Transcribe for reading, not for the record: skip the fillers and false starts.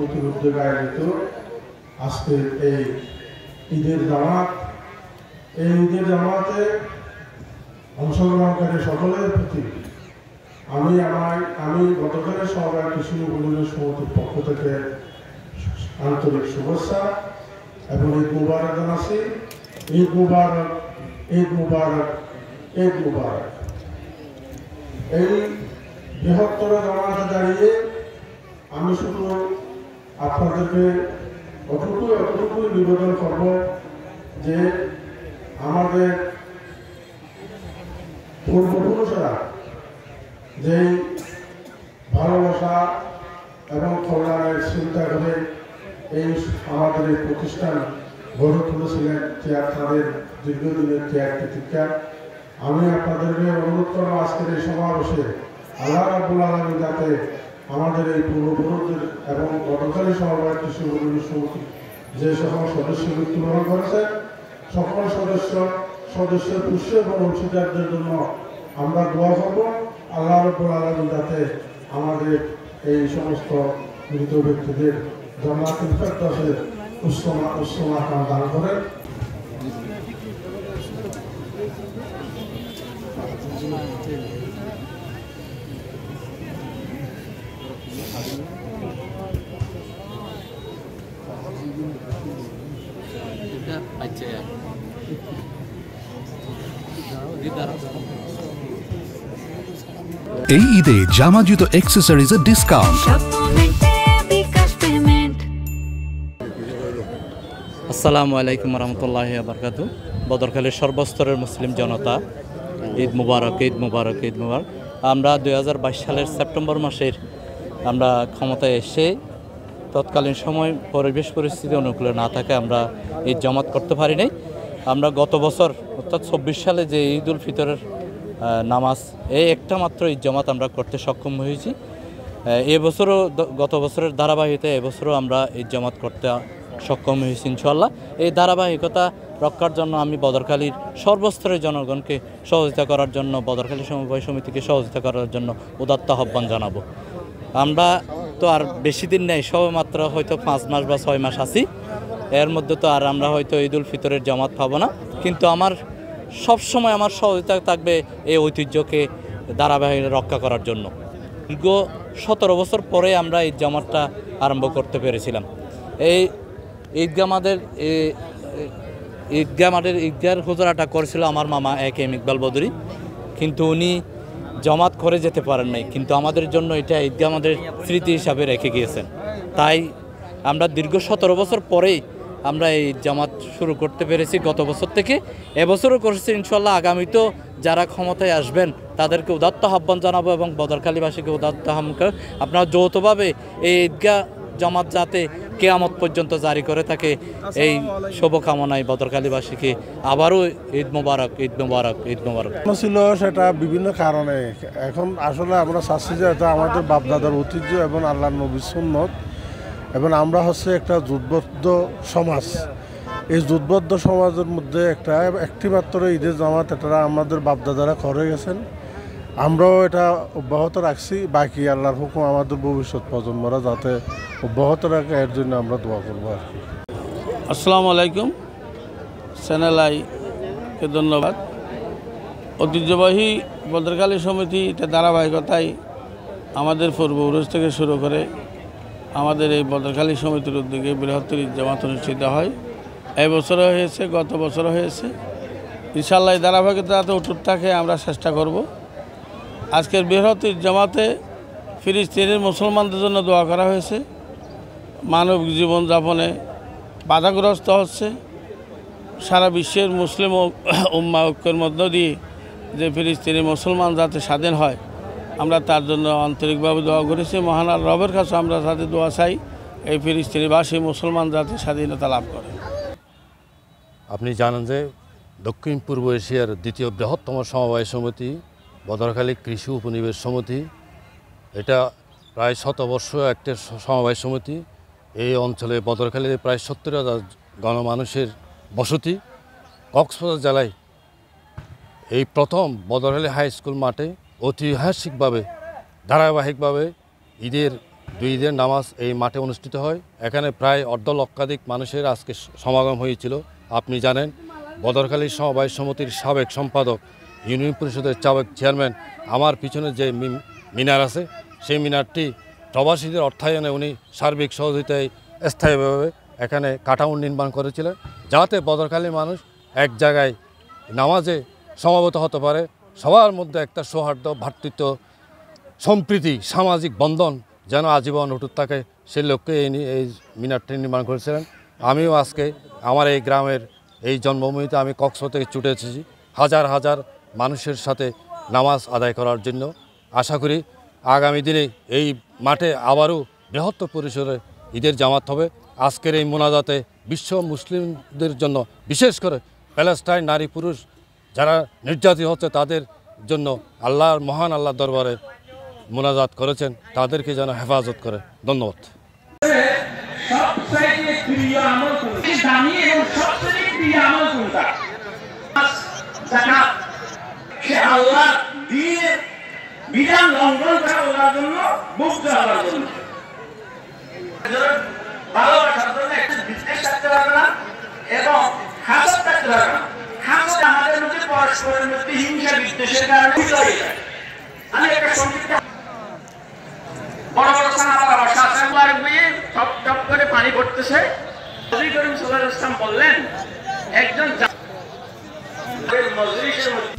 সমিতির উদ্যোগে আয়োজিত আজকে এই ঈদের জামাত, এই ঈদের জামাতে অংশগ্রহণকারী সকলের প্রতি আমি গতকালের সভায় কৃষি উপজেলা সমিতির পক্ষ থেকে আন্তরিক শুভেচ্ছা এবং ঈদ মুবারক জানাচ্ছি। ঈদ মুবারক, ঈদ মুবারক, ঈদ মুবারক। এই বৃহত্তর জামাতে দাঁড়িয়ে আমি শুধু আপনাদেরকে অতটুকুই নিবেদন করব যে আমাদের পূর্বপুরুষেরা যেই ভালোবাসা এবং কল্যাণের চিন্তা করে এই আমাদের এই প্রতিষ্ঠান গড়ে তুলেছিলেন, তাদের দীর্ঘদিনের ত্যাগ প্রতিজ্ঞা। আমি আপনাদেরকে অনুরোধ করব আজকের এই সমাবেশে আল্লাহ রাব্বুল আলামিন যাতে আমাদের এই পূর্বপুরুষদের এবং গতকালের সভায় কৃষি উপজেলা সমিতি যে সকল সদস্য মৃত্যুবরণ করেছে সকল সদস্যের পুষ্য এবং অংশীদারদের জন্য আমরা দোয়া করব। আল্লাহ রাব্বুল আলামিন যাতে আমাদের এই সমস্ত মৃত ব্যক্তিদের জান্নাতুল ফেরদাউসের উচ্চ মাকাম দান করেন। এই ঈদে জামা জুতো অ্যাক্সেসরিজের ডিসকাউন্ট। আসসালামু আলাইকুম রহমতুল্লাহি ওয়া বারাকাতুহু। বদরখালীর সর্বস্তরের মুসলিম জনতা ঈদ মুবারক, ঈদ মুবারক, ঈদ মুবারক। আমরা 2022 সালের সেপ্টেম্বর মাসের আমরা ক্ষমতায় এসে তৎকালীন সময় পরিবেশ পরিস্থিতি অনুকূলে না থাকে আমরা ঈদ জামাত করতে পারি নাই। আমরা গত বছর অর্থাৎ 24 সালে যে ঈদ উল ফিতরের নামাজ এই একটা মাত্র ঈদ জামাত আমরা করতে সক্ষম হয়েছি। এবছরও গত বছরের ধারাবাহিকতায় এবছরও আমরা ঈদ জামাত করতে সক্ষম হয়েছি ইনশাআল্লাহ। এই ধারাবাহিকতা রক্ষার জন্য আমি বদরখালীর সর্বস্তরের জনগণকে সহযোগিতা করার জন্য, বদরখালী সমবায় সমিতিকে সহযোগিতা করার জন্য উদাত্ত আহ্বান জানাবো। আমরা তো আর বেশি দিন নেই, সবেমাত্র হয়তো 5 মাস বা 6 মাস আছি। এর মধ্যে তো আর আমরা হয়তো ঈদ উল ফিতরের জামাত পাবো না, কিন্তু আমার সবসময় আমার সহযোগিতা থাকবে এই ঐতিহ্যকে ধারাবাহিক রক্ষা করার জন্য। দীর্ঘ 17 বছর পরে আমরা ঈদ জামাতটা আরম্ভ করতে পেরেছিলাম। এই ঈদগাহের হুজরাটা করেছিল আমার মামা এম ইকবাল বদরি, কিন্তু উনি জামাত করে যেতে পারেন নাই, কিন্তু আমাদের জন্য এটা ঈদগাহ আমাদের স্মৃতি হিসাবে রেখে গিয়েছেন। তাই আমরা দীর্ঘ 17 বছর পরেই আমরা এই জামাত শুরু করতে পেরেছি গত বছর থেকে। এবছরও করেছি ইনশাল্লাহ। আগামীতেও যারা ক্ষমতায় আসবেন তাদেরকে উদাত্ত আহ্বান জানাবো এবং বদরখালীবাসীকে উদাত্ত আহ্বান করে আপনারা যৌথভাবে এই ঈদগাহ জামাত যাতে কিয়ামত পর্যন্ত জারি করে থাকে এই শুভকামনায় বদরখালীবাসীকে আবারও ঈদ মোবারক, ঈদ মোবারক, ঈদ মোবারক। ছিল সেটা বিভিন্ন কারণে। এখন আসলে আমরা চাচ্ছি যে এটা আমাদের বাপদাদার ঐতিহ্য এবং আল্লাহর নবীর সুন্নত, এবং আমরা হচ্ছে একটা জোটবদ্ধ সমাজ। এই জোটবদ্ধ সমাজের মধ্যে একটি মাত্র ঈদের জামাত এটা আমাদের বাপদাদারা করে গেছেন, আমরাও এটা অব্যাহত রাখছি। বাকি আল্লাহর হুকুম আমাদের ভবিষ্যৎ প্রজন্মরা যাতে অব্যাহত রাখে এর জন্য আমরা দোয়া করবো আর কি। আসসালামু আলাইকুম। চ্যানেল আইকে ধন্যবাদ। ঐতিহ্যবাহী বদরখালী সমিতি এটা ধারাবাহিকতায় আমাদের পূর্বপুরুষ থেকে শুরু করে আমাদের এই বদরখালী সমিতির উদ্যোগে বৃহত্তর ঈদ জামাত অনুষ্ঠিত হয়। এই বছরও হয়েছে, গত বছরও হয়েছে। ইনশাআল্লাহ এই ধারাবাহিকতা যাতে অটুট থাকে আমরা চেষ্টা করব। আজকের বৃহত্তর ঈদ জামাতে ফিলিস্তিনের মুসলমানদের জন্য দোয়া করা হয়েছে। মানবিক জীবনযাপনে বাধাগ্রস্ত হচ্ছে সারা বিশ্বের মুসলিম উম্মাহ ঐক্যের মধ্য দিয়ে যে ফিলিস্তিনি মুসলমান যাতে স্বাধীন হয় আমরা তার জন্য আন্তরিকভাবে দোয়া করেছি। মহান আল্লাহর রবের কাছে আমরা যাতে দোয়া চাই এই ফিলিস্তিনিবাসী মুসলমান যাতে স্বাধীনতা লাভ করে। আপনি জানেন যে দক্ষিণ পূর্ব এশিয়ার দ্বিতীয় বৃহত্তম সমবায় সমিতি বদরখালী কৃষি উপনিবেশ সমিতি, এটা প্রায় 100 বর্ষ একটা সমবায় সমিতি। এই অঞ্চলে বদরখালীতে প্রায় 70,000 গণমানুষের বসতি। কক্সবাজার জেলায় এই প্রথম বদরখালী হাই স্কুল মাঠে ঐতিহাসিকভাবে ধারাবাহিকভাবে ঈদের 2 ঈদের নামাজ এই মাঠে অনুষ্ঠিত হয়। এখানে প্রায় অর্ধলক্ষাধিক মানুষের আজকে সমাগম হয়েছিল। আপনি জানেন বদরখালী সমবায় সমিতির সাবেক সম্পাদক, ইউনিয়ন পরিষদের সাবেক চেয়ারম্যান, আমার পিছনে যে মিনার আছে সেই মিনারটি প্রবাসীদের অর্থায়নে উনি সার্বিক সহযোগিতায় স্থায়ীভাবে এখানে কাঠামো নির্মাণ করেছিলেন, যাতে বদরখালীর মানুষ এক জায়গায় নামাজে সমবেত হতে পারে, সবার মধ্যে একটা সৌহার্দ্য, ভ্রাতৃত্ব, সম্প্রীতি, সামাজিক বন্ধন যেন আজীবন অটুট থাকে, সেই লক্ষ্যে এই মিনারটি নির্মাণ করেছিলেন। আমিও আজকে আমার এই গ্রামের এই জন্মভূমিতে আমি কক্সবাজার থেকে ছুটে এসেছি হাজার হাজার মানুষের সাথে নামাজ আদায় করার জন্য। আশা করি আগামী দিনে এই মাঠে আবারও বৃহত্তর পরিসরে ঈদের জামাত হবে। আজকের এই মোনাজাতে বিশ্ব মুসলিমদের জন্য, বিশেষ করে প্যালেস্টাইন নারী পুরুষ যারা নির্যাতিত হচ্ছে তাদের জন্য আল্লাহর মহান আল্লাহর দরবারে মোনাজাত করেছেন, তাদেরকে যেন হেফাজত করে। ধন্যবাদ। সবচেয়ে প্রিয় আমল কোনটা? দামি এবং সবচেয়ে প্রিয় আমল কোনটা? যাকাত। সে আল্লাহর দ্বীনের বিধান লঙ্ঘন করে ওনার জন্য মুক্ত হওয়ার জন্য। ভালোবাসার জন্য একটু বিদ্বেষ থাকতে পারবে না এবং হাসদ থাকতে পারবে না। হাসদ আমাদের মধ্যে পরস্পরের মধ্যে হিংসা বিদ্বেষের কারণে হয়ে যায়। আমি একটা সংক্ষিপ্ত বড় বড় সাহাবারা বসা আছেন, টপ টপ করে পানি পড়তেছে। নবী করিম সাল্লাল্লাহু আলাইহি ওয়াসাল্লাম বললেন, একজন মজলিসের মধ্যে